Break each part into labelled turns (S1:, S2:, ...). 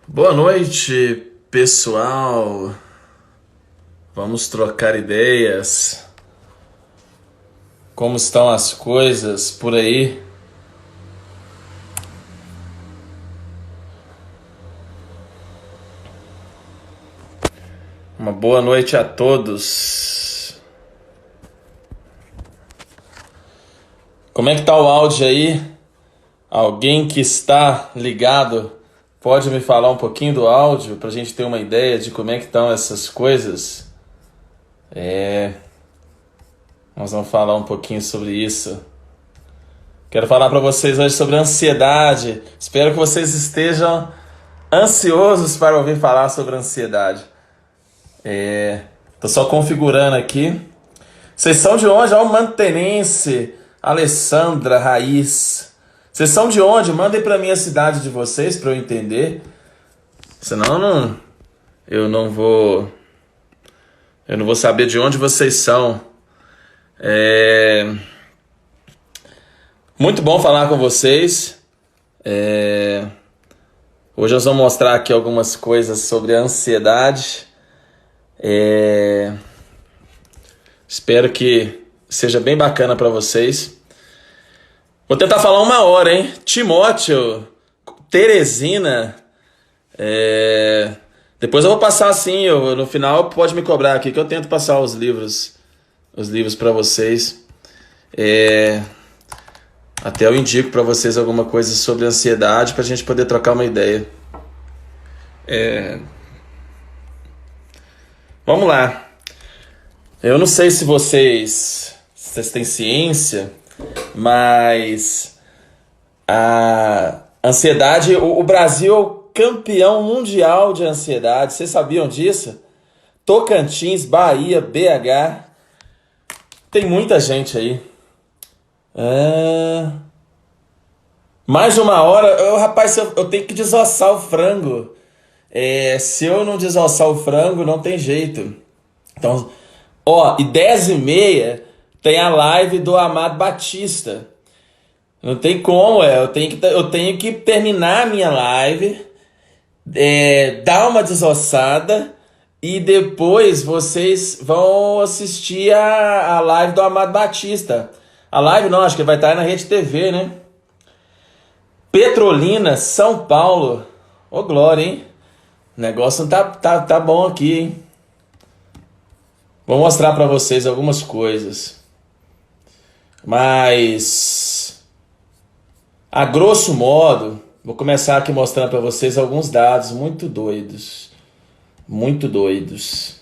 S1: Boa noite, pessoal. Vamos trocar ideias. Como estão as coisas por aí? Uma boa noite a todos. Como é que tá o áudio aí? Alguém que está ligado pode me falar um pouquinho do áudio para a gente ter uma ideia de como é que estão essas coisas? Nós vamos falar um pouquinho sobre isso. Quero falar para vocês hoje sobre ansiedade. Espero que vocês estejam ansiosos para ouvir falar sobre ansiedade. Tô só configurando aqui. Vocês são de onde? Ó, o Mantenense, Alessandra, Raiz. Vocês são de onde? Mandem para mim a cidade de vocês para eu entender. Senão eu não vou saber de onde vocês são. Muito bom falar com vocês. Hoje nós vamos mostrar aqui algumas coisas sobre a ansiedade. Espero que seja bem bacana para vocês. Vou tentar falar 1 hora, hein? Timóteo, Teresina. Depois eu vou passar assim, no final pode me cobrar aqui que eu tento passar os livros para vocês. Até eu indico para vocês alguma coisa sobre ansiedade para a gente poder trocar uma ideia. Vamos lá. Eu não sei se vocês têm ciência, mas a ansiedade, o Brasil é o campeão mundial de ansiedade. Vocês sabiam disso? Tocantins, Bahia, BH. Tem muita gente aí. Mais de 1 hora. Rapaz, eu tenho que desossar o frango. Se eu não desossar o frango, não tem jeito. Então, e 10h30 tem a live do Amado Batista. Não tem como, eu tenho que terminar a minha live, dar uma desossada e depois vocês vão assistir a live do Amado Batista. A live não, acho que vai estar aí na Rede TV, né? Petrolina, São Paulo. Ô glória, hein? O negócio tá bom aqui, hein? Vou mostrar pra vocês algumas coisas. Mas, a grosso modo, vou começar aqui mostrando pra vocês alguns dados muito doidos. Muito doidos.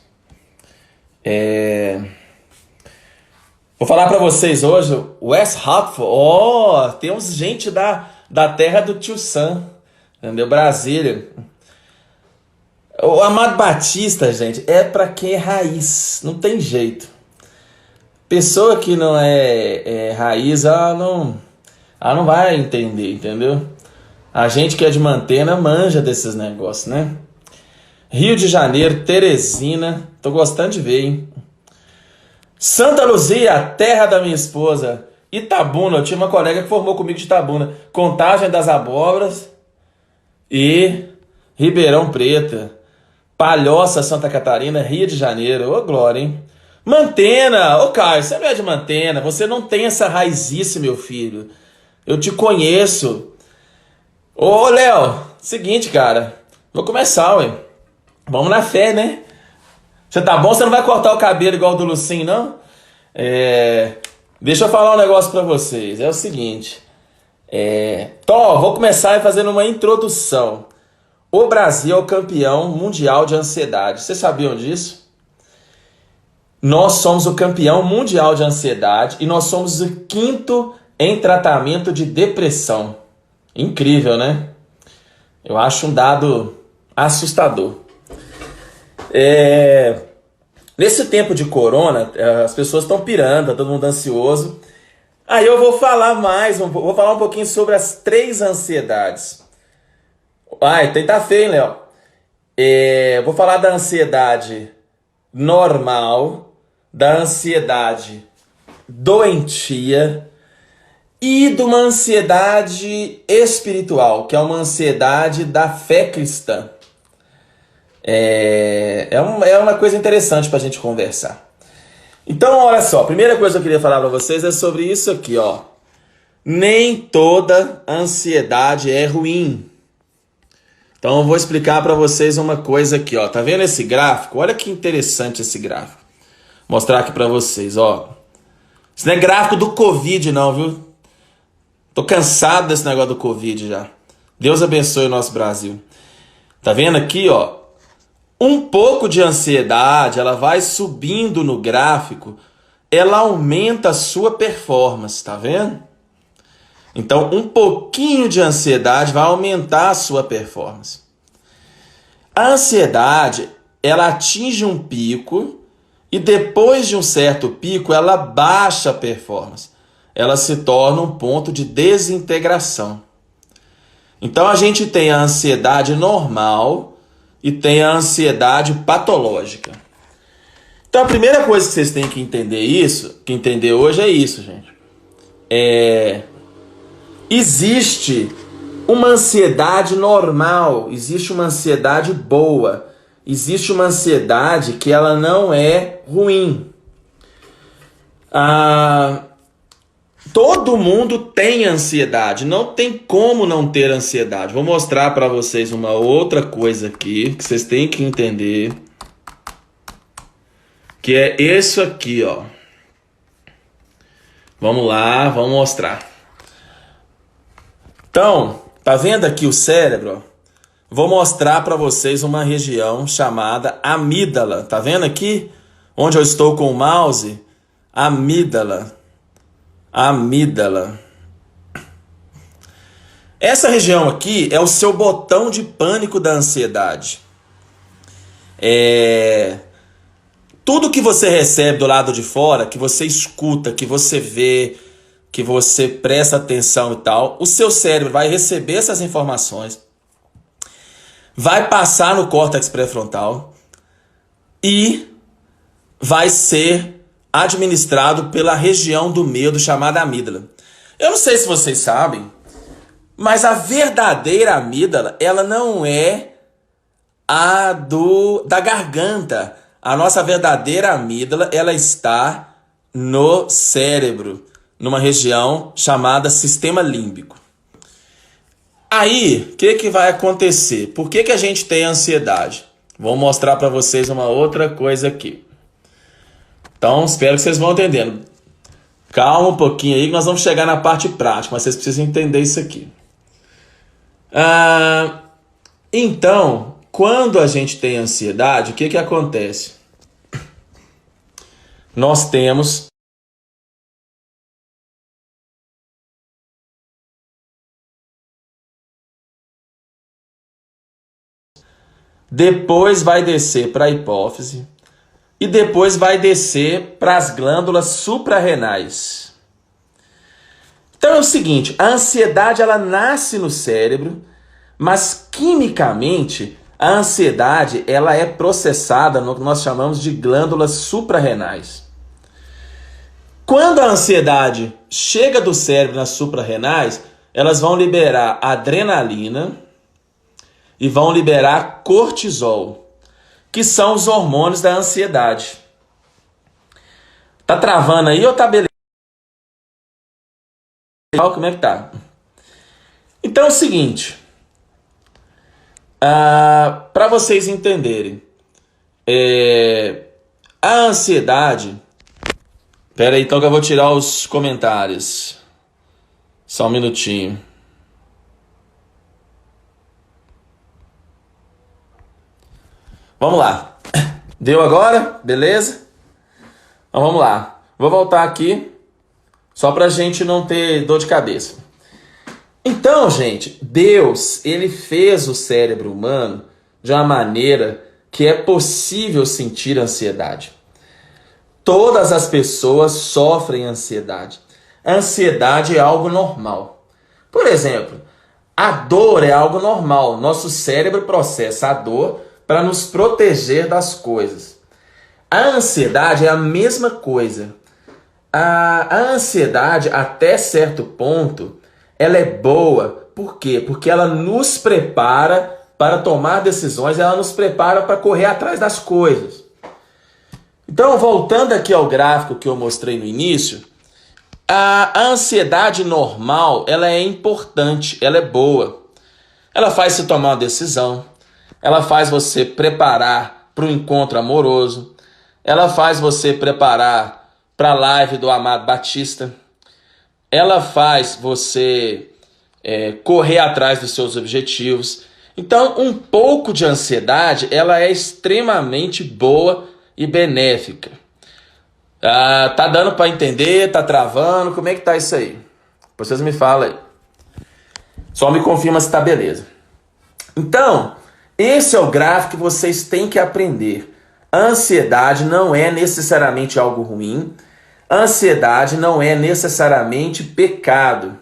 S1: Vou falar pra vocês hoje, West Hartford. Temos gente da terra do Tio Sam, entendeu? Brasília. O Amado Batista, gente, é pra quem é raiz, não tem jeito. Pessoa que não é raiz, ela não vai entender, entendeu? A gente que é de Mantena manja desses negócios, né? Rio de Janeiro, Teresina, tô gostando de ver, hein? Santa Luzia, terra da minha esposa. Itabuna, eu tinha uma colega que formou comigo de Itabuna. Contagem das Abóboras e Ribeirão Preto. Palhoça, Santa Catarina, Rio de Janeiro. Ô, glória, hein? Mantena. Ô, Caio, você não é de Mantena. Você não tem essa raizice, meu filho. Eu te conheço. Ô, Léo, seguinte, cara. Vou começar, ué. Vamos na fé, né? Você tá bom? Você não vai cortar o cabelo igual o do Lucinho, não? Deixa eu falar um negócio pra vocês. É o seguinte. Vou começar fazendo uma introdução. O Brasil é o campeão mundial de ansiedade. Vocês sabiam disso? Nós somos o campeão mundial de ansiedade e nós somos o 5º em tratamento de depressão. Incrível, né? Eu acho um dado assustador. Nesse tempo de corona, as pessoas estão pirando, tá todo mundo ansioso. Aí eu vou falar vou falar um pouquinho sobre as 3 ansiedades. Tá feio, Léo. Vou falar da ansiedade normal, da ansiedade doentia e de uma ansiedade espiritual, que é uma ansiedade da fé cristã. É uma coisa interessante para a gente conversar. Então, olha só, a primeira coisa que eu queria falar para vocês é sobre isso aqui, ó. Nem toda ansiedade é ruim. Então, eu vou explicar para vocês uma coisa aqui, ó. Tá vendo esse gráfico? Olha que interessante esse gráfico. Vou mostrar aqui para vocês, ó. Isso não é gráfico do Covid, não, viu? Tô cansado desse negócio do Covid já. Deus abençoe o nosso Brasil. Tá vendo aqui, ó? Um pouco de ansiedade, ela vai subindo no gráfico, ela aumenta a sua performance, tá vendo? Então, um pouquinho de ansiedade vai aumentar a sua performance. A ansiedade, ela atinge um pico e depois de um certo pico, ela baixa a performance. Ela se torna um ponto de desintegração. Então, a gente tem a ansiedade normal e tem a ansiedade patológica. Então, a primeira coisa que vocês têm que entender hoje é isso, gente. Existe uma ansiedade normal, existe uma ansiedade boa, existe uma ansiedade que ela não é ruim. Todo mundo tem ansiedade, não tem como não ter ansiedade. Vou mostrar para vocês uma outra coisa aqui que vocês têm que entender, que é isso aqui, ó. Vamos lá, vamos mostrar. Então, tá vendo aqui o cérebro? Vou mostrar para vocês uma região chamada amígdala. Tá vendo aqui? Onde eu estou com o mouse? Amígdala. Amígdala. Essa região aqui é o seu botão de pânico da ansiedade. Tudo que você recebe do lado de fora, que você escuta, que você vê, que você presta atenção e tal, o seu cérebro vai receber essas informações, vai passar no córtex pré-frontal e vai ser administrado pela região do medo chamada amígdala. Eu não sei se vocês sabem, mas a verdadeira amígdala, ela não é a da garganta. A nossa verdadeira amígdala, ela está no cérebro, numa região chamada sistema límbico. Aí, o que vai acontecer? Por que a gente tem ansiedade? Vou mostrar para vocês uma outra coisa aqui. Então, espero que vocês vão entendendo. Calma um pouquinho aí que nós vamos chegar na parte prática, mas vocês precisam entender isso aqui. Então, quando a gente tem ansiedade, o que acontece? Nós temos depois vai descer para a hipófise e depois vai descer para as glândulas suprarrenais. Então é o seguinte, a ansiedade ela nasce no cérebro, mas quimicamente a ansiedade ela é processada no que nós chamamos de glândulas suprarrenais. Quando a ansiedade chega do cérebro nas suprarrenais, elas vão liberar adrenalina e vão liberar cortisol, que são os hormônios da ansiedade. Tá travando aí ou tá beleza? Como é que tá? Então é o seguinte, para vocês entenderem, a ansiedade... Pera aí, então que eu vou tirar os comentários. Só um minutinho. Vamos lá. Deu agora? Beleza? Então vamos lá. Vou voltar aqui, só pra gente não ter dor de cabeça. Então, gente, Deus, ele fez o cérebro humano de uma maneira que é possível sentir ansiedade. Todas as pessoas sofrem ansiedade. A ansiedade é algo normal. Por exemplo, a dor é algo normal. Nosso cérebro processa a dor para nos proteger das coisas. A ansiedade é a mesma coisa. A ansiedade, até certo ponto, ela é boa. Por quê? Porque ela nos prepara para tomar decisões, ela nos prepara para correr atrás das coisas. Então, voltando aqui ao gráfico que eu mostrei no início, a ansiedade normal, ela é importante, ela é boa. Ela faz você tomar uma decisão, ela faz você preparar para o encontro amoroso, ela faz você preparar para a live do Amado Batista, ela faz você correr atrás dos seus objetivos. Então, um pouco de ansiedade, ela é extremamente boa e benéfica. Tá dando para entender? Tá travando? Como é que tá isso aí? Vocês me falam aí. Só me confirma se tá beleza. Então, esse é o gráfico que vocês têm que aprender. Ansiedade não é necessariamente algo ruim. Ansiedade não é necessariamente pecado.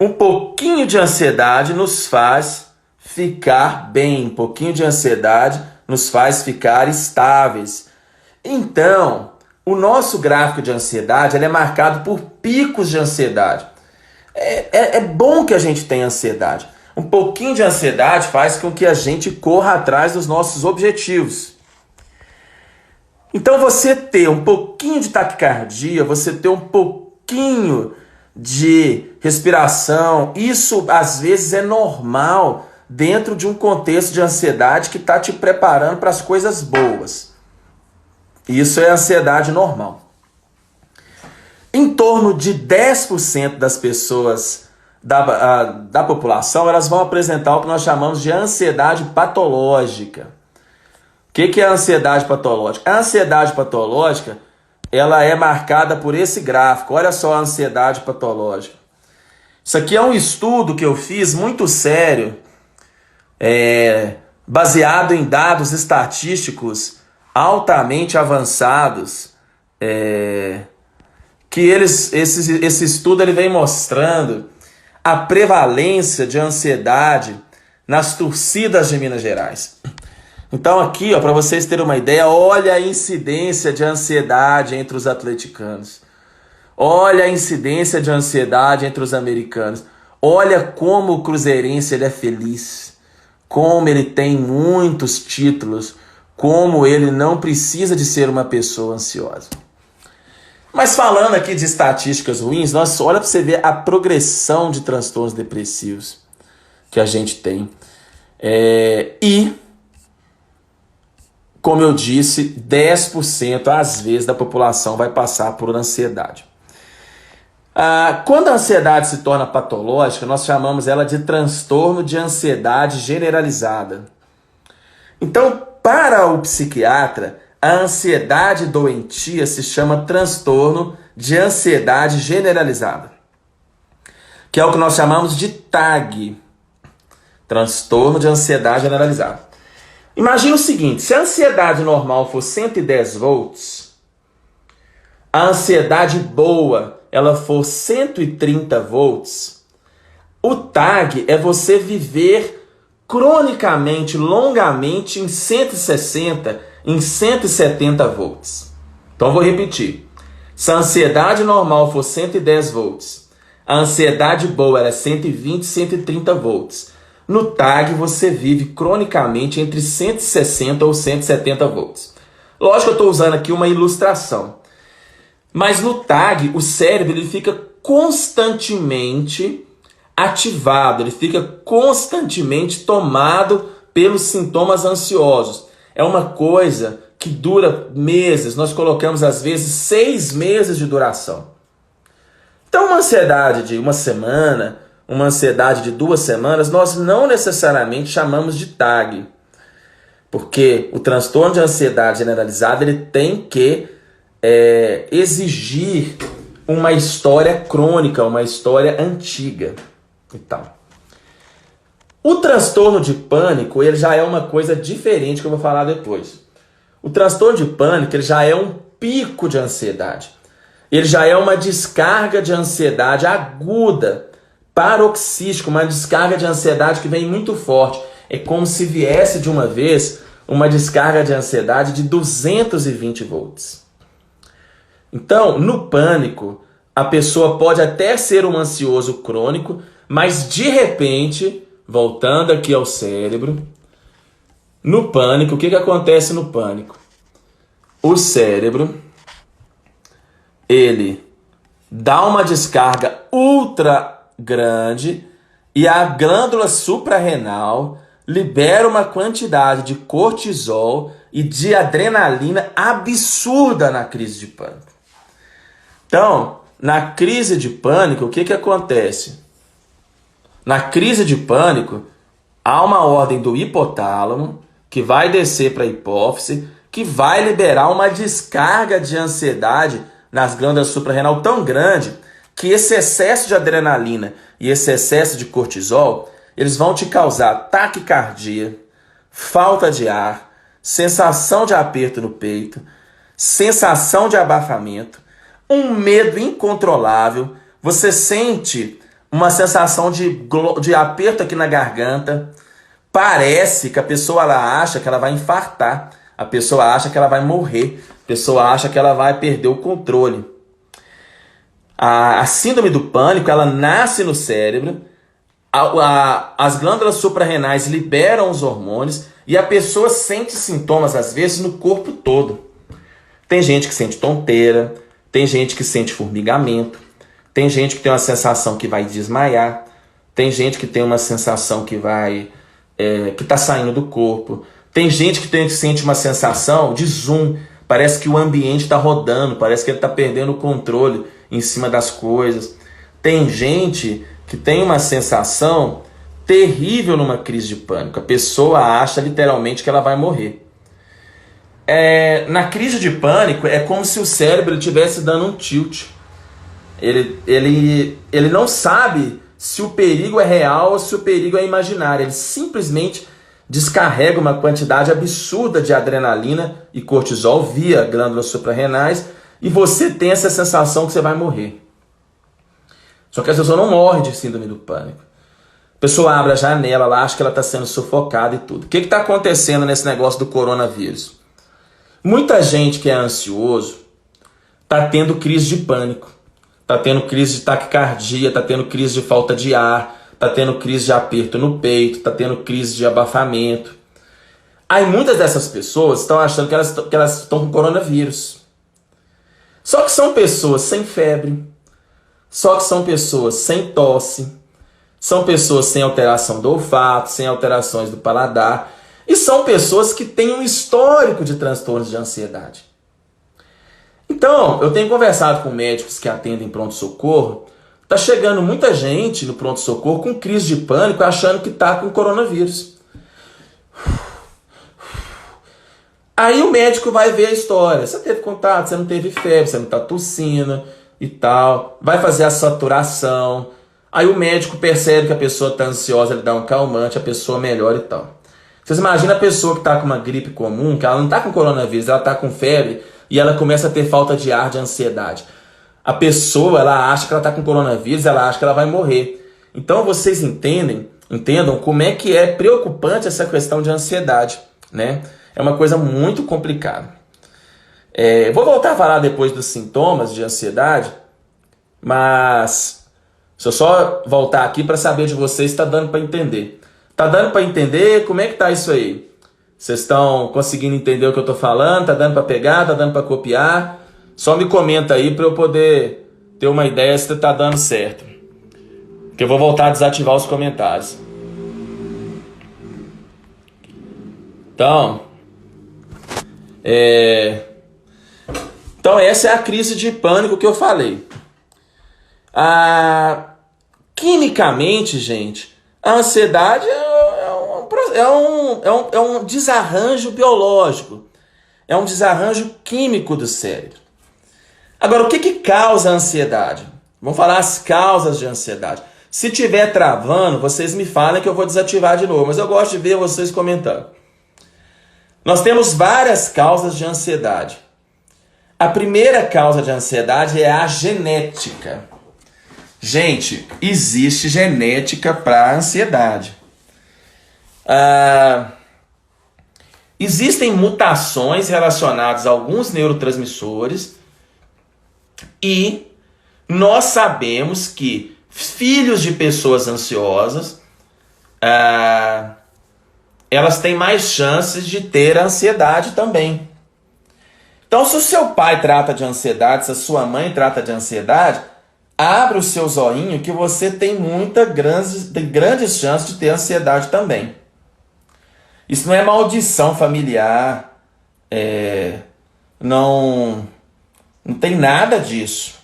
S1: Um pouquinho de ansiedade nos faz ficar bem. Um pouquinho de ansiedade nos faz ficar estáveis. Então, o nosso gráfico de ansiedade ele é marcado por picos de ansiedade. É bom que a gente tenha ansiedade. Um pouquinho de ansiedade faz com que a gente corra atrás dos nossos objetivos. Então, você ter um pouquinho de taquicardia, você ter um pouquinho de respiração, isso às vezes é normal dentro de um contexto de ansiedade que está te preparando para as coisas boas. Isso é ansiedade normal. Em torno de 10% das pessoas da população, elas vão apresentar o que nós chamamos de ansiedade patológica. O que é a ansiedade patológica? A ansiedade patológica, ela é marcada por esse gráfico. Olha só a ansiedade patológica. Isso aqui é um estudo que eu fiz muito sério, baseado em dados estatísticos altamente avançados, que esse estudo ele vem mostrando a prevalência de ansiedade nas torcidas de Minas Gerais. Então aqui, para vocês terem uma ideia, olha a incidência de ansiedade entre os atleticanos. Olha a incidência de ansiedade entre os americanos. Olha como o cruzeirense ele é feliz. Como ele tem muitos títulos. Como ele não precisa de ser uma pessoa ansiosa. Mas falando aqui de estatísticas ruins, olha para você ver a progressão de transtornos depressivos que a gente tem. Como eu disse, 10% às vezes da população vai passar por ansiedade. Quando a ansiedade se torna patológica, nós chamamos ela de transtorno de ansiedade generalizada. Então, para o psiquiatra, a ansiedade doentia se chama transtorno de ansiedade generalizada, que é o que nós chamamos de TAG, transtorno de ansiedade generalizada. Imagina o seguinte, se a ansiedade normal for 110 volts, a ansiedade boa ela for 130 volts, o TAG é você viver cronicamente, longamente em 160, em 170 volts. Então vou repetir. Se a ansiedade normal for 110 volts, a ansiedade boa é 120, 130 volts. No TAG você vive cronicamente entre 160 ou 170 volts. Lógico que eu estou usando aqui uma ilustração. Mas no TAG o cérebro ele fica constantemente ativado, ele fica constantemente tomado pelos sintomas ansiosos. É uma coisa que dura meses, nós colocamos às vezes 6 meses de duração. Então uma ansiedade de uma semana, uma ansiedade de 2 semanas, nós não necessariamente chamamos de TAG. Porque o transtorno de ansiedade generalizada ele tem que exigir uma história crônica, uma história antiga. Então, o transtorno de pânico ele já é uma coisa diferente que eu vou falar depois. O transtorno de pânico ele já é um pico de ansiedade. Ele já é uma descarga de ansiedade aguda, paroxística, uma descarga de ansiedade que vem muito forte. É como se viesse de uma vez uma descarga de ansiedade de 220 volts. Então, no pânico, a pessoa pode até ser um ansioso crônico, mas de repente voltando aqui ao cérebro. No pânico, o que acontece no pânico? O cérebro, ele dá uma descarga ultra grande e a glândula suprarrenal libera uma quantidade de cortisol e de adrenalina absurda na crise de pânico. Então, na crise de pânico, o que acontece? Na crise de pânico, há uma ordem do hipotálamo que vai descer para a hipófise, que vai liberar uma descarga de ansiedade nas glândulas suprarrenal tão grande que esse excesso de adrenalina e esse excesso de cortisol, eles vão te causar taquicardia, falta de ar, sensação de aperto no peito, sensação de abafamento, um medo incontrolável, você sente uma sensação de aperto aqui na garganta, parece que a pessoa ela acha que ela vai infartar, a pessoa acha que ela vai morrer, a pessoa acha que ela vai perder o controle. A síndrome do pânico, ela nasce no cérebro, as glândulas suprarrenais liberam os hormônios e a pessoa sente sintomas, às vezes, no corpo todo. Tem gente que sente tonteira, tem gente que sente formigamento, tem gente que tem uma sensação que vai desmaiar, tem gente que tem uma sensação que que está saindo do corpo, tem gente que sente uma sensação de zoom, parece que o ambiente está rodando, parece que ele está perdendo o controle em cima das coisas. Tem gente que tem uma sensação terrível numa crise de pânico, a pessoa acha literalmente que ela vai morrer. Na crise de pânico é como se o cérebro estivesse dando um tilt. Ele não sabe se o perigo é real ou se o perigo é imaginário. Ele simplesmente descarrega uma quantidade absurda de adrenalina e cortisol via glândulas suprarrenais e você tem essa sensação que você vai morrer. Só que a pessoa não morre de síndrome do pânico. A pessoa abre a janela, ela acha que ela está sendo sufocada e tudo. O que está acontecendo nesse negócio do coronavírus? Muita gente que é ansioso está tendo crise de pânico. Está tendo crise de taquicardia, está tendo crise de falta de ar, está tendo crise de aperto no peito, está tendo crise de abafamento. Aí muitas dessas pessoas estão achando que elas estão com coronavírus. Só que são pessoas sem febre, só que são pessoas sem tosse, são pessoas sem alteração do olfato, sem alterações do paladar, e são pessoas que têm um histórico de transtornos de ansiedade. Então, eu tenho conversado com médicos que atendem pronto-socorro, tá chegando muita gente no pronto-socorro com crise de pânico achando que tá com coronavírus. Aí o médico vai ver a história. Você teve contato, você não teve febre, você não tá tossindo e tal. Vai fazer a saturação. Aí o médico percebe que a pessoa tá ansiosa, ele dá um calmante, a pessoa melhora e tal. Vocês imaginam a pessoa que tá com uma gripe comum, que ela não tá com coronavírus, ela tá com febre, e ela começa a ter falta de ar, de ansiedade. A pessoa, ela acha que ela está com coronavírus, ela acha que ela vai morrer. Então vocês entendam como é que é preocupante essa questão de ansiedade, né? É uma coisa muito complicada. Vou voltar a falar depois dos sintomas de ansiedade, mas se eu só voltar aqui para saber de vocês se está dando para entender. Está dando para entender? Como é que tá isso aí? Vocês estão conseguindo entender o que eu estou falando? Tá dando para pegar? Tá dando para copiar? Só me comenta aí para eu poder ter uma ideia se tá dando certo. Que eu vou voltar a desativar os comentários. Então, essa é a crise de pânico que eu falei. Quimicamente, gente, a ansiedade é um desarranjo biológico, é um desarranjo químico do cérebro. Agora, o que causa a ansiedade? Vamos falar as causas de ansiedade. Se tiver travando, vocês me falem que eu vou desativar de novo, mas eu gosto de ver vocês comentando. Nós temos várias causas de ansiedade. A primeira causa de ansiedade é a genética. Gente, existe genética para ansiedade. Existem mutações relacionadas a alguns neurotransmissores e nós sabemos que filhos de pessoas ansiosas elas têm mais chances de ter ansiedade também. Então, se o seu pai trata de ansiedade, se a sua mãe trata de ansiedade, abre o seu zoinho que você tem grandes chances de ter ansiedade também. Isso não é maldição familiar, não tem nada disso.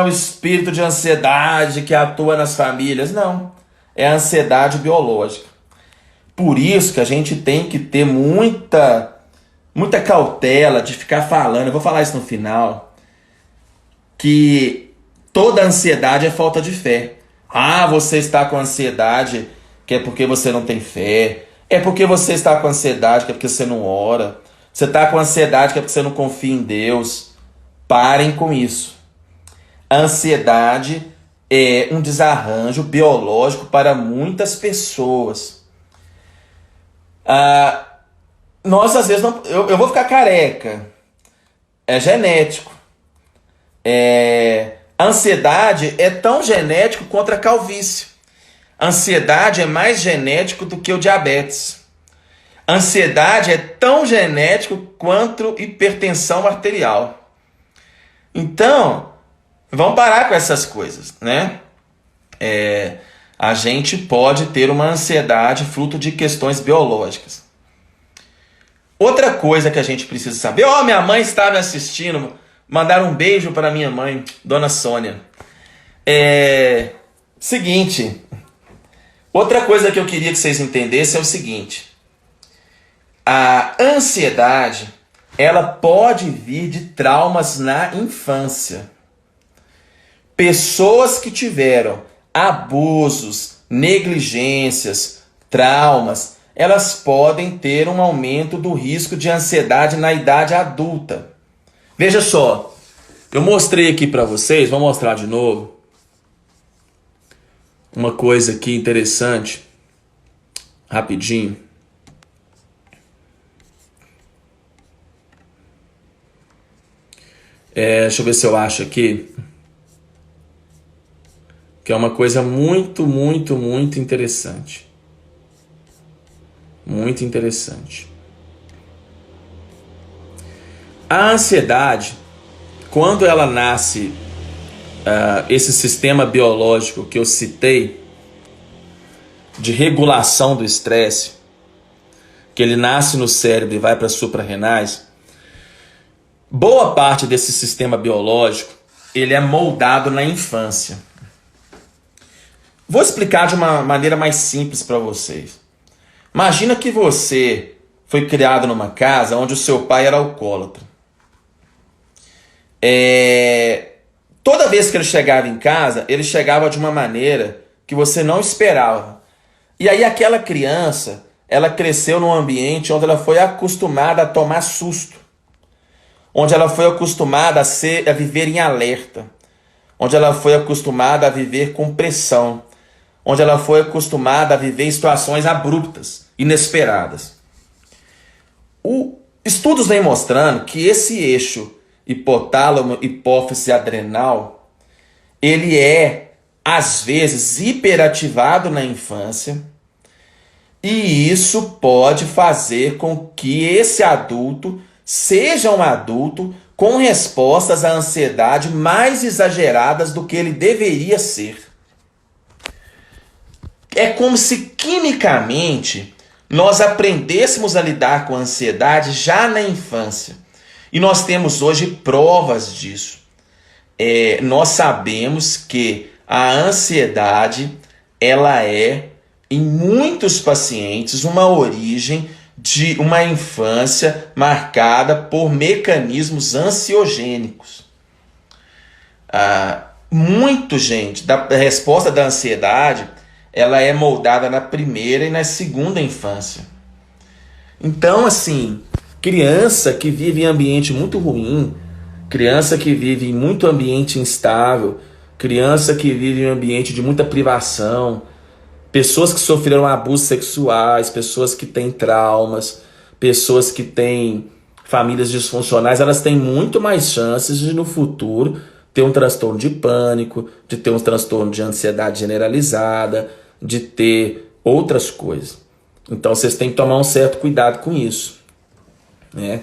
S1: O espírito de ansiedade que atua nas famílias. Não, é a ansiedade biológica. Por isso que a gente tem que ter muita cautela de ficar falando, eu vou falar isso no final, que toda ansiedade é falta de fé. Você está com ansiedade que é porque você não tem fé. É porque você está com ansiedade que é porque você não ora. Você está com ansiedade que é porque você não confia em Deus. Parem com isso. A ansiedade é um desarranjo biológico para muitas pessoas. Nós, às vezes, não, eu vou ficar careca. É genético. A ansiedade é tão genético quanto a calvície. A ansiedade é mais genético do que o diabetes. A ansiedade é tão genético quanto hipertensão arterial. Então, vamos parar com essas coisas, né? A gente pode ter uma ansiedade fruto de questões biológicas. Outra coisa que a gente precisa saber... minha mãe está me assistindo. Mandar um beijo para minha mãe, Dona Sônia. Seguinte... Outra coisa que eu queria que vocês entendessem é o seguinte. A ansiedade, ela pode vir de traumas na infância. Pessoas que tiveram abusos, negligências, traumas, elas podem ter um aumento do risco de ansiedade na idade adulta. Veja só, eu mostrei aqui para vocês, vou mostrar de novo, uma coisa aqui interessante, rapidinho. Deixa eu ver se eu acho aqui. Que é uma coisa muito interessante. Muito interessante. A ansiedade, quando ela nasce, esse sistema biológico que eu citei, de regulação do estresse, que ele nasce no cérebro e vai para as suprarrenais, boa parte desse sistema biológico, ele é moldado na infância. Vou explicar de uma maneira mais simples para vocês. Imagina que você foi criado numa casa onde o seu pai era alcoólatra. Toda vez que ele chegava em casa, ele chegava de uma maneira que você não esperava. E aí aquela criança, ela cresceu num ambiente onde ela foi acostumada a tomar susto. Onde ela foi acostumada a viver em alerta. Onde ela foi acostumada a viver com pressão. Onde ela foi acostumada a viver em situações abruptas, inesperadas. Estudos vêm mostrando que esse eixo hipotálamo, hipófise adrenal, ele é, às vezes, hiperativado na infância, e isso pode fazer com que esse adulto seja um adulto com respostas à ansiedade mais exageradas do que ele deveria ser. É como se quimicamente nós aprendêssemos a lidar com a ansiedade já na infância. E nós temos hoje provas disso. Nós sabemos que a ansiedade, ela é, em muitos pacientes, uma origem de uma infância marcada por mecanismos ansiogênicos. A resposta da ansiedade, ela é moldada na primeira e na segunda infância. Então, assim, criança que vive em ambiente muito ruim, criança que vive em muito ambiente instável, criança que vive em um ambiente de muita privação, pessoas que sofreram abusos sexuais, pessoas que têm traumas, pessoas que têm famílias disfuncionais, elas têm muito mais chances de no futuro ter um transtorno de pânico, de ter um transtorno de ansiedade generalizada, de ter outras coisas. Então vocês têm que tomar um certo cuidado com isso, né?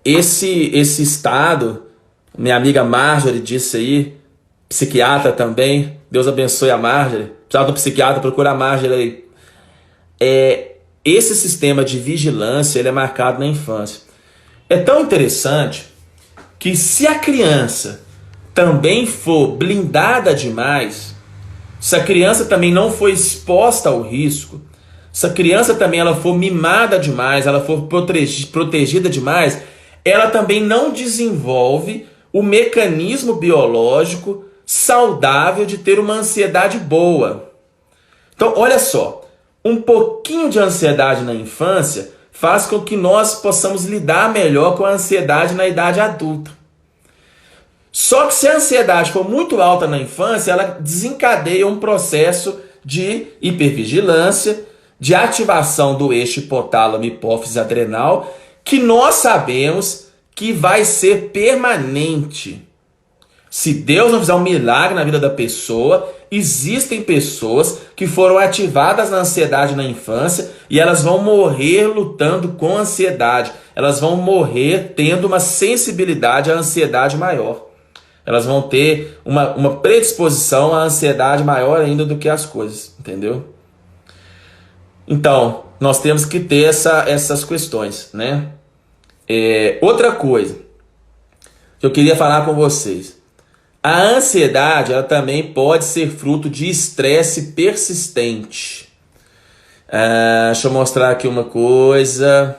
S1: Esse estado, minha amiga Marjorie disse aí, psiquiatra também, Deus abençoe a Marjorie, precisava do psiquiatra, procura a Marjorie aí. Esse sistema de vigilância, ele é marcado na infância. É tão interessante que se a criança também for blindada demais, se a criança também não for exposta ao risco, se a criança também ela for mimada demais, ela for protegida demais, ela também não desenvolve o mecanismo biológico saudável de ter uma ansiedade boa. Então, olha só, um pouquinho de ansiedade na infância faz com que nós possamos lidar melhor com a ansiedade na idade adulta. Só que se a ansiedade for muito alta na infância, ela desencadeia um processo de hipervigilância, de ativação do eixo hipotálamo, hipófise adrenal, que nós sabemos que vai ser permanente. Se Deus não fizer um milagre na vida da pessoa, existem pessoas que foram ativadas na ansiedade na infância e elas vão morrer lutando com ansiedade. Elas vão morrer tendo uma sensibilidade à ansiedade maior. Elas vão ter uma predisposição à ansiedade maior ainda do que as coisas, entendeu? Então, nós temos que ter essas questões, né? Outra coisa que eu queria falar com vocês. A ansiedade, ela também pode ser fruto de estresse persistente. Deixa eu mostrar aqui uma coisa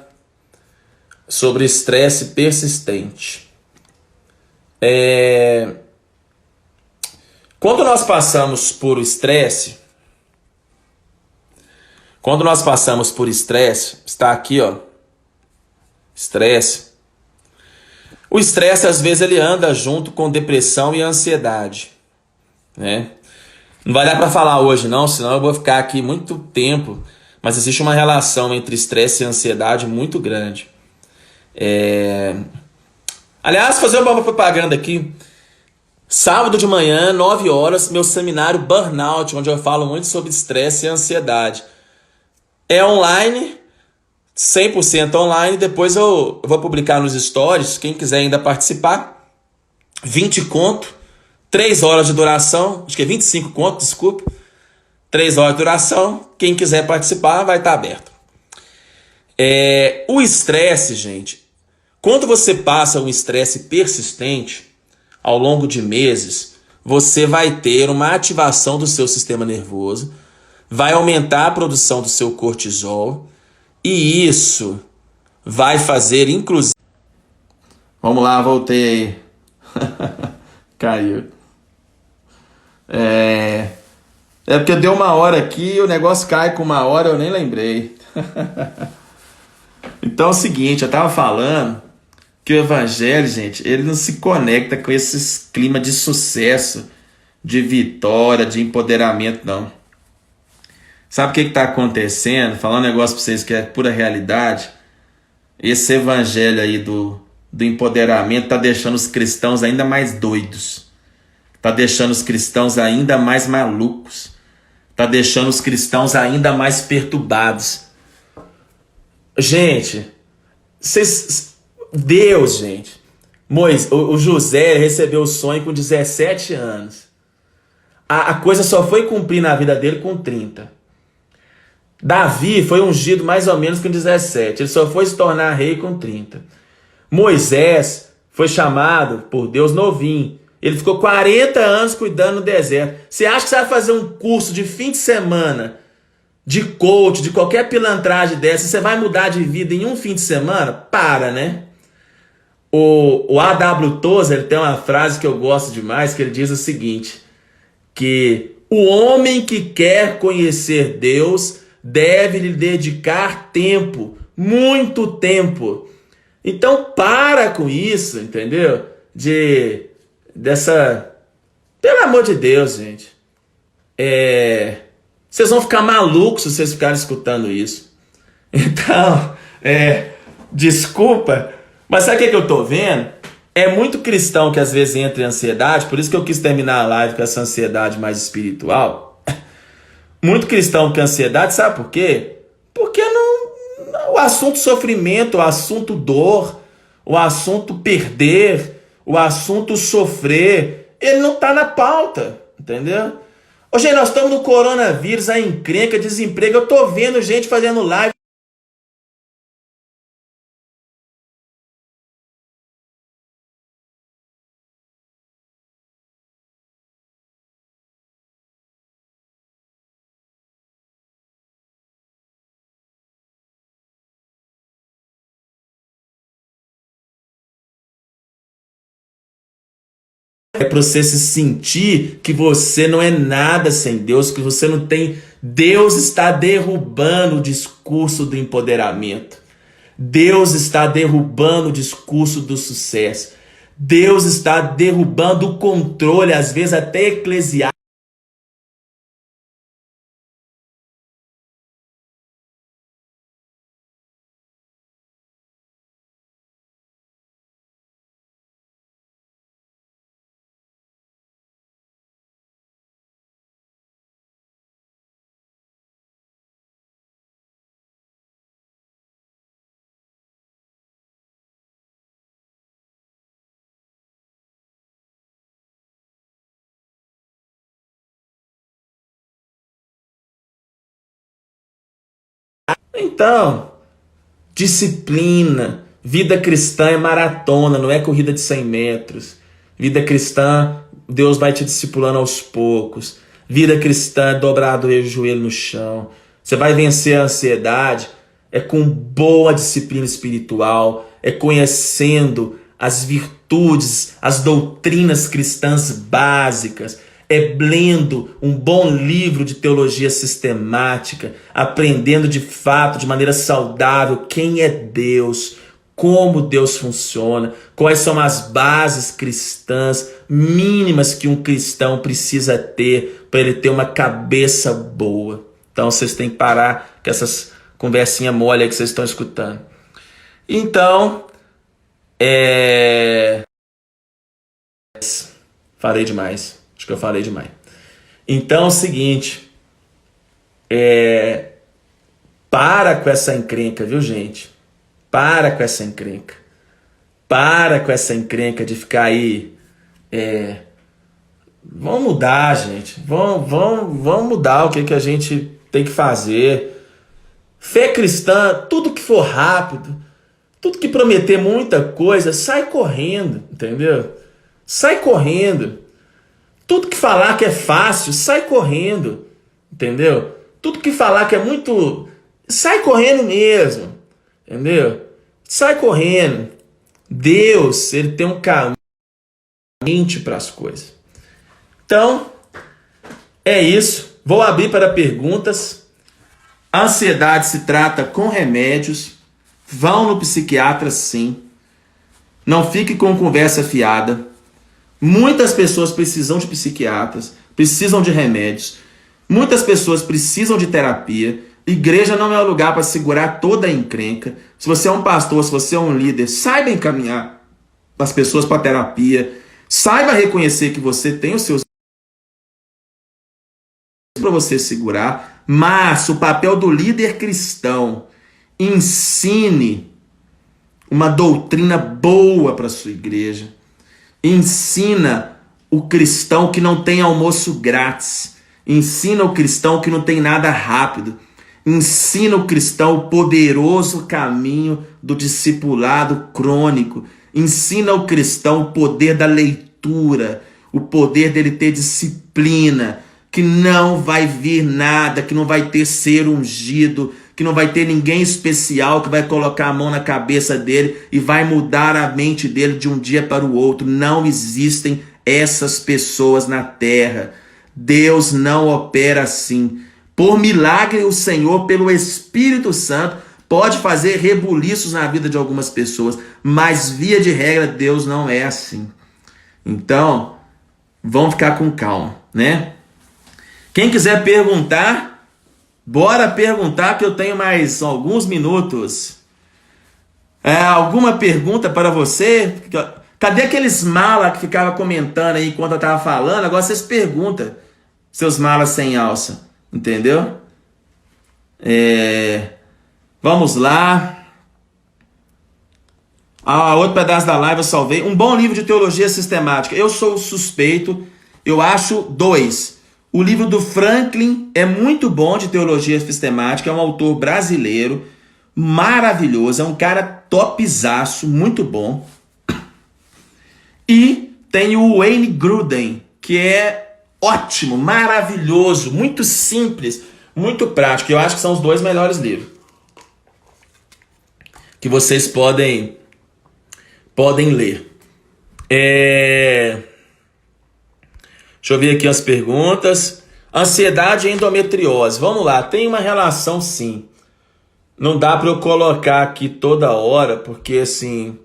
S1: sobre estresse persistente. Quando nós passamos por estresse, está aqui, ó, estresse. O estresse, às vezes, ele anda junto com depressão e ansiedade, né? Não vai dar para falar hoje, não, senão eu vou ficar aqui muito tempo. Mas existe uma relação entre estresse e ansiedade muito grande. Aliás, fazer uma propaganda aqui. Sábado de manhã, 9 horas, meu seminário Burnout, onde eu falo muito sobre estresse e ansiedade. É online, 100% online. Depois eu vou publicar nos stories, quem quiser ainda participar. 20 conto, 3 horas de duração, acho que é 25 conto, desculpa. 3 horas de duração, quem quiser participar vai estar aberto. O estresse, gente, quando você passa um estresse persistente, ao longo de meses, você vai ter uma ativação do seu sistema nervoso, vai aumentar a produção do seu cortisol, e isso vai fazer, inclusive... Vamos lá, voltei aí. Caiu. Porque deu 1 hora aqui e o negócio cai com 1 hora, eu nem lembrei. Então é o seguinte, eu estava falando que o evangelho, gente, ele não se conecta com esses climas de sucesso, de vitória, de empoderamento, não. Sabe o que está acontecendo? Falar um negócio para vocês que é pura realidade. Esse evangelho aí do empoderamento está deixando os cristãos ainda mais doidos. Está deixando os cristãos ainda mais malucos. Está deixando os cristãos ainda mais perturbados. Gente, Deus, gente. O José recebeu o sonho com 17 anos. A coisa só foi cumprir na vida dele com 30. Davi foi ungido mais ou menos com 17. Ele só foi se tornar rei com 30. Moisés foi chamado por Deus novinho. Ele ficou 40 anos cuidando no deserto. Você acha que você vai fazer um curso de fim de semana, de coach, de qualquer pilantragem dessa, você vai mudar de vida em um fim de semana? Para, né? O A.W. Tozer tem uma frase que eu gosto demais, que ele diz o seguinte, que o homem que quer conhecer Deus deve lhe dedicar tempo, muito tempo. Então para com isso, entendeu? Pelo amor de Deus, gente. Vocês vão ficar malucos se vocês ficarem escutando isso. Então, desculpa, mas sabe o que eu tô vendo? É muito cristão que às vezes entra em ansiedade, por isso que eu quis terminar a live com essa ansiedade mais espiritual. Muito cristão que ansiedade, sabe por quê? Porque o assunto sofrimento, o assunto dor, o assunto perder, o assunto sofrer, ele não está na pauta, entendeu? Hoje nós estamos no coronavírus, a encrenca, desemprego, eu tô vendo gente fazendo live. É para você se sentir que você não é nada sem Deus, que você não tem. Deus está derrubando o discurso do empoderamento. Deus está derrubando o discurso do sucesso. Deus está derrubando o controle, às vezes até eclesiástico. Então, disciplina. Vida cristã é maratona, não é corrida de 100 metros. Vida cristã, Deus vai te discipulando aos poucos. Vida cristã é dobrar o joelho no chão. Você vai vencer a ansiedade é com boa disciplina espiritual, é conhecendo as virtudes, as doutrinas cristãs básicas, é lendo um bom livro de teologia sistemática, aprendendo de fato, de maneira saudável, quem é Deus, como Deus funciona, quais são as bases cristãs mínimas que um cristão precisa ter para ele ter uma cabeça boa. Então vocês têm que parar com essas conversinha mole aí que vocês estão escutando. Então, falei demais. Acho que eu falei demais. Então é o seguinte, para com essa encrenca, viu, gente? Para com essa encrenca. Para com essa encrenca de ficar aí. Vamos mudar, gente. Vamos mudar o que a gente tem que fazer. Fé cristã, tudo que for rápido, tudo que prometer muita coisa, sai correndo, entendeu? Sai correndo. Tudo que falar que é fácil, sai correndo, entendeu? Tudo que falar que é muito, sai correndo mesmo, entendeu? Sai correndo. Deus, ele tem um caminho para as coisas. Então, é isso. Vou abrir para perguntas. A ansiedade se trata com remédios. Vão no psiquiatra, sim. Não fique com conversa fiada. Muitas pessoas precisam de psiquiatras, precisam de remédios. Muitas pessoas precisam de terapia. Igreja não é o lugar para segurar toda a encrenca. Se você é um pastor, se você é um líder, saiba encaminhar as pessoas para terapia. Saiba reconhecer que você tem os seus para você segurar, mas o papel do líder cristão, ensine uma doutrina boa para sua igreja. Ensina o cristão que não tem almoço grátis. Ensina o cristão que não tem nada rápido. Ensina o cristão o poderoso caminho do discipulado crônico. Ensina o cristão o poder da leitura, o poder dele ter disciplina, que não vai vir nada, que não vai ter ser ungido, que não vai ter ninguém especial que vai colocar a mão na cabeça dele e vai mudar a mente dele de um dia para o outro. Não existem essas pessoas na terra. Deus não opera assim. Por milagre, o Senhor, pelo Espírito Santo, pode fazer rebuliços na vida de algumas pessoas, mas via de regra, Deus não é assim. Então, vamos ficar com calma, né? Quem quiser perguntar, bora perguntar que eu tenho mais alguns minutos. Alguma pergunta para você? Cadê aqueles malas que ficavam comentando aí enquanto eu tava falando? Agora vocês perguntam, seus malas sem alça. Entendeu? Vamos lá. Outro pedaço da live eu salvei. Um bom livro de teologia sistemática. Eu sou suspeito. Eu acho 2. O livro do Franklin é muito bom de teologia sistemática. É um autor brasileiro. Maravilhoso. É um cara topzaço. Muito bom. E tem o Wayne Grudem, que é ótimo, maravilhoso, muito simples, muito prático. Eu acho que são os 2 melhores livros que vocês podem ler. Deixa eu ver aqui as perguntas. Ansiedade e endometriose. Vamos lá, tem uma relação sim. Não dá para eu colocar aqui toda hora, porque assim...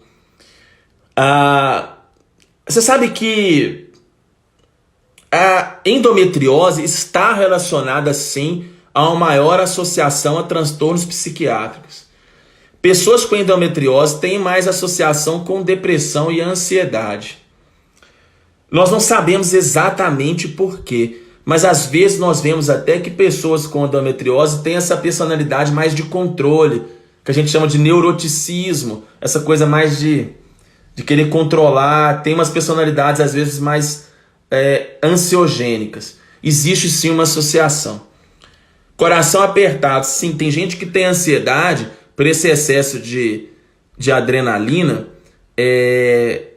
S1: Você sabe que a endometriose está relacionada sim a uma maior associação a transtornos psiquiátricos. Pessoas com endometriose têm mais associação com depressão e ansiedade. Nós não sabemos exatamente por quê, mas às vezes nós vemos até que pessoas com endometriose têm essa personalidade mais de controle, que a gente chama de neuroticismo, essa coisa mais de querer controlar, tem umas personalidades às vezes mais ansiogênicas. Existe sim uma associação. Coração apertado, sim, tem gente que tem ansiedade por esse excesso de adrenalina,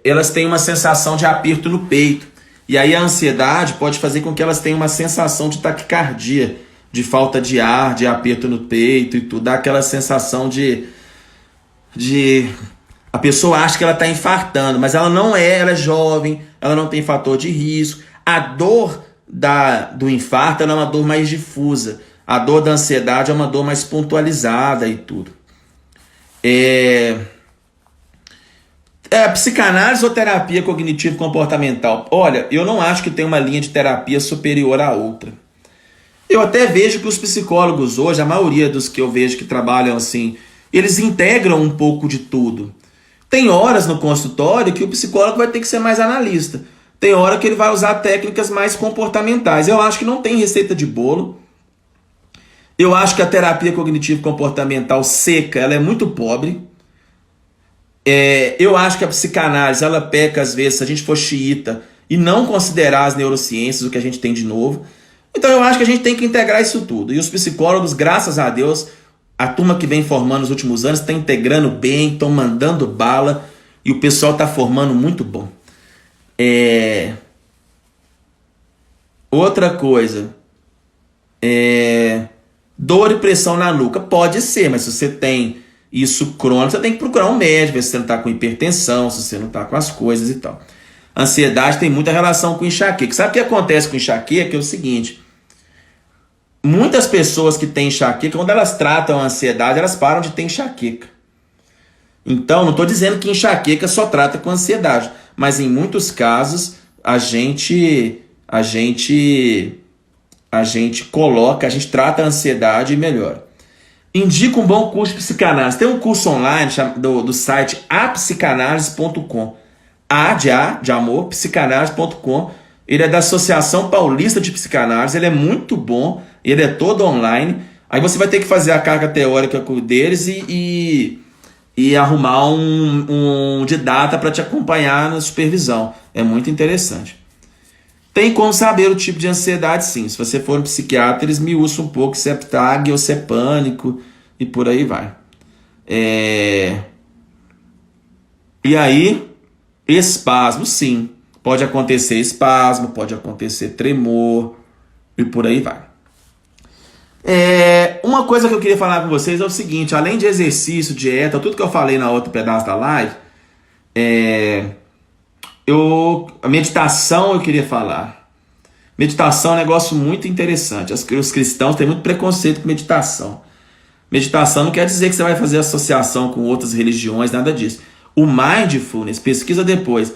S1: elas têm uma sensação de aperto no peito. E aí a ansiedade pode fazer com que elas tenham uma sensação de taquicardia, de falta de ar, de aperto no peito e tudo, dá aquela sensação de a pessoa acha que ela está infartando, mas ela não é, ela é jovem, ela não tem fator de risco. A dor do infarto ela é uma dor mais difusa. A dor da ansiedade é uma dor mais pontualizada e tudo. Psicanálise ou terapia cognitivo-comportamental? Olha, eu não acho que tem uma linha de terapia superior à outra. Eu até vejo que os psicólogos hoje, a maioria dos que eu vejo que trabalham assim, eles integram um pouco de tudo. Tem horas no consultório que o psicólogo vai ter que ser mais analista. Tem hora que ele vai usar técnicas mais comportamentais. Eu acho que não tem receita de bolo. Eu acho que a terapia cognitivo-comportamental seca, ela é muito pobre. Eu acho que a psicanálise, ela peca às vezes, se a gente for xiita e não considerar as neurociências, o que a gente tem de novo. Então eu acho que a gente tem que integrar isso tudo. E os psicólogos, graças a Deus, a turma que vem formando nos últimos anos está integrando bem, estão mandando bala e o pessoal está formando muito bom. Outra coisa, dor e pressão na nuca. Pode ser, mas se você tem isso crônico, você tem que procurar um médico, ver se você não está com hipertensão, se você não está com as coisas e tal. Ansiedade tem muita relação com enxaqueca. Sabe o que acontece com enxaqueca? É o seguinte... Muitas pessoas que têm enxaqueca, quando elas tratam a ansiedade, elas param de ter enxaqueca. Então, não estou dizendo que enxaqueca só trata com ansiedade, mas em muitos casos a gente trata a ansiedade e melhora. Indica um bom curso de psicanálise. Tem um curso online do site apsicanalise.com. De amor, psicanalise.com. Ele é da Associação Paulista de Psicanálise, ele é muito bom, ele é todo online. Aí você vai ter que fazer a carga teórica deles e arrumar um didata para te acompanhar na supervisão. É muito interessante. Tem como saber o tipo de ansiedade, sim. Se você for um psiquiatra, eles me usam um pouco se é TAG ou se é pânico e por aí vai. E aí, espasmo, sim. Pode acontecer espasmo, pode acontecer tremor e por aí vai. Uma coisa que eu queria falar com vocês é o seguinte: além de exercício, dieta, tudo que eu falei na outra pedaço da live, a meditação eu queria falar. Meditação é um negócio muito interessante. Os cristãos têm muito preconceito com meditação. Meditação não quer dizer que você vai fazer associação com outras religiões, nada disso. O mindfulness, pesquisa depois.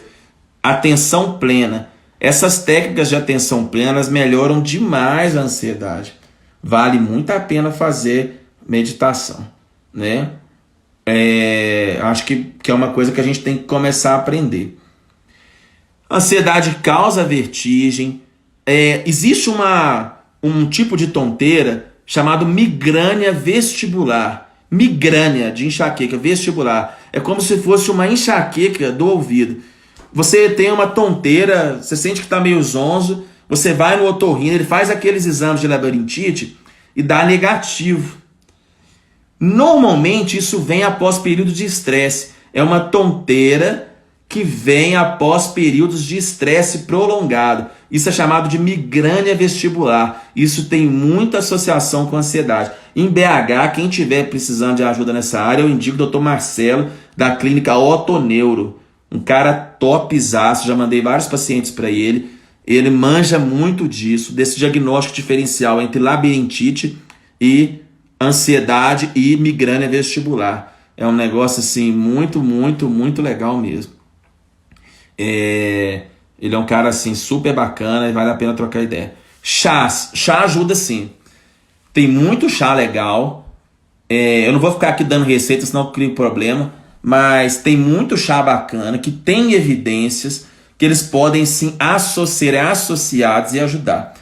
S1: Atenção plena. Essas técnicas de atenção plena, elas melhoram demais a ansiedade. Vale muito a pena fazer meditação, né? Acho que é uma coisa que a gente tem que começar a aprender. Ansiedade causa vertigem. Existe um tipo de tonteira chamado migrânia vestibular. Migrânia de enxaqueca vestibular. É como se fosse uma enxaqueca do ouvido. Você tem uma tonteira, você sente que está meio zonzo, você vai no otorrino, ele faz aqueles exames de labirintite e dá negativo. Normalmente isso vem após período de estresse. É uma tonteira que vem após períodos de estresse prolongado. Isso é chamado de migrânia vestibular. Isso tem muita associação com ansiedade. Em BH, quem tiver precisando de ajuda nessa área, eu indico o Dr. Marcelo, da clínica Otoneuro. Um cara topzaço, já mandei vários pacientes para ele. Ele manja muito disso, desse diagnóstico diferencial entre labirintite e ansiedade e migrânia vestibular. É um negócio assim muito, muito, muito legal mesmo. Ele é um cara assim super bacana e vale a pena trocar ideia. Chá ajuda sim. Tem muito chá legal. Eu não vou ficar aqui dando receita, senão eu crio problema. Mas tem muito chá bacana que tem evidências que eles podem sim ser associados e ajudar.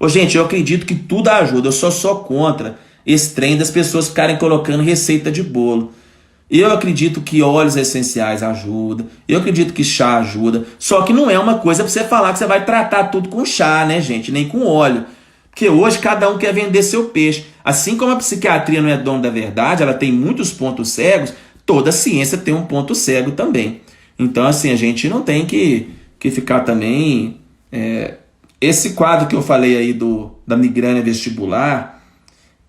S1: Gente, eu acredito que tudo ajuda. Eu sou contra esse trem das pessoas ficarem colocando receita de bolo. Eu acredito que óleos essenciais ajudam. Eu acredito que chá ajuda. Só que não é uma coisa para você falar que você vai tratar tudo com chá, né, gente? Nem com óleo. Porque hoje cada um quer vender seu peixe. Assim como a psiquiatria não é dona da verdade, ela tem muitos pontos cegos, toda ciência tem um ponto cego também. Então, assim, a gente não tem que ficar também... Esse quadro que eu falei aí da migrânia vestibular,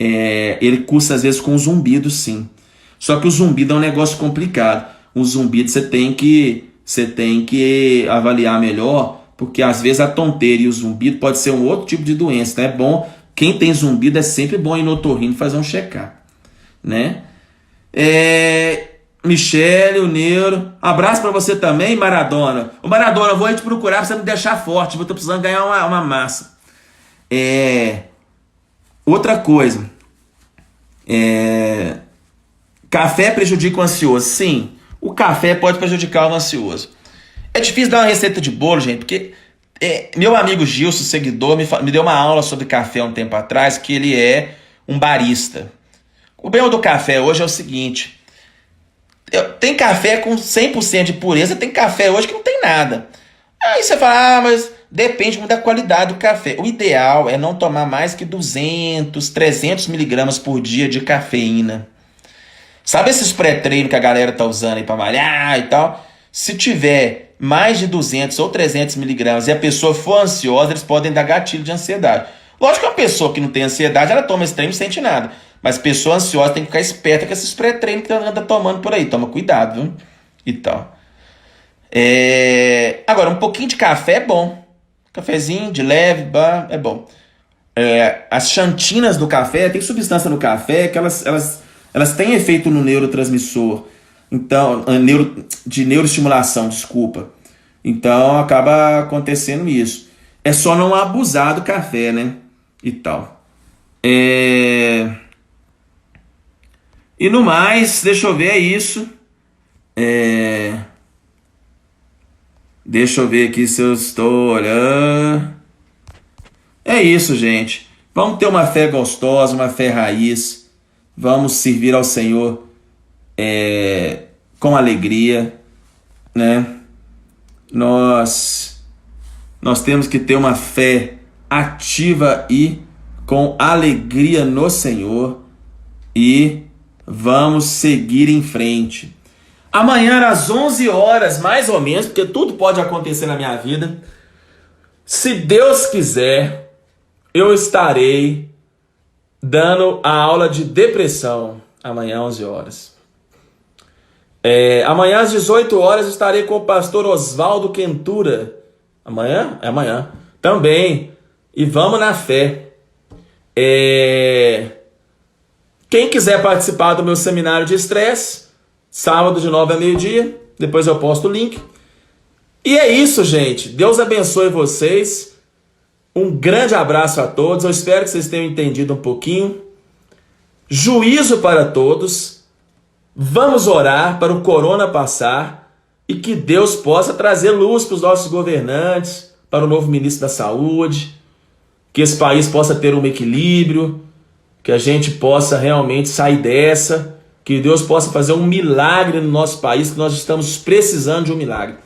S1: ele cursa às vezes com zumbido, sim. Só que o zumbido é um negócio complicado. O zumbido você tem que avaliar melhor, porque às vezes a tonteira e o zumbido pode ser um outro tipo de doença. Então é bom, quem tem zumbido é sempre bom ir no otorrino fazer um check-up, né? Michele, o Neuro. Abraço pra você também, Maradona. Ô Maradona, eu vou aí te procurar pra você me deixar forte. Eu tô precisando ganhar uma massa. Outra coisa. Café prejudica o ansioso? Sim, o café pode prejudicar o ansioso. É difícil dar uma receita de bolo, gente, porque meu amigo Gilson, seguidor, me deu uma aula sobre café um tempo atrás, que ele é um barista. O bem do café hoje é o seguinte: tem café com 100% de pureza, tem café hoje que não tem nada. Aí você fala, mas depende muito da qualidade do café. O ideal é não tomar mais que 200, 300 miligramas por dia de cafeína. Sabe esses pré-treino que a galera tá usando aí pra malhar e tal? Se tiver mais de 200 ou 300 miligramas e a pessoa for ansiosa, eles podem dar gatilho de ansiedade. Lógico que uma pessoa que não tem ansiedade, ela toma esse trem e não sente nada. Mas pessoa ansiosa tem que ficar esperta com esses pré-treino que anda tomando por aí. Toma cuidado, viu? E tal. Agora, um pouquinho de café é bom. Cafezinho de leve, é bom. As xantinas do café, tem substância no café que elas têm efeito no neurotransmissor. Então, de neuroestimulação, desculpa. Então, acaba acontecendo isso. É só não abusar do café, né? E tal. E no mais, deixa eu ver, é isso. Deixa eu ver aqui se eu estou olhando. É isso, gente. Vamos ter uma fé gostosa, uma fé raiz. Vamos servir ao Senhor com alegria, né? Nós temos que ter uma fé ativa e com alegria no Senhor e vamos seguir em frente. Amanhã às 11 horas, mais ou menos, porque tudo pode acontecer na minha vida. Se Deus quiser, eu estarei dando a aula de depressão. Amanhã às 11 horas. Amanhã às 18 horas estarei com o pastor Oswaldo Quentura. Amanhã? É amanhã. Também. E vamos na fé. Quem quiser participar do meu seminário de estresse, sábado de 9 a meio-dia, depois eu posto o link. E é isso, gente. Deus abençoe vocês. Um grande abraço a todos. Eu espero que vocês tenham entendido um pouquinho. Juízo para todos. Vamos orar para o corona passar. e que Deus possa trazer luz para os nossos governantes, para o novo ministro da Saúde, que esse país possa ter um equilíbrio, que a gente possa realmente sair dessa, que Deus possa fazer um milagre no nosso país, que nós estamos precisando de um milagre.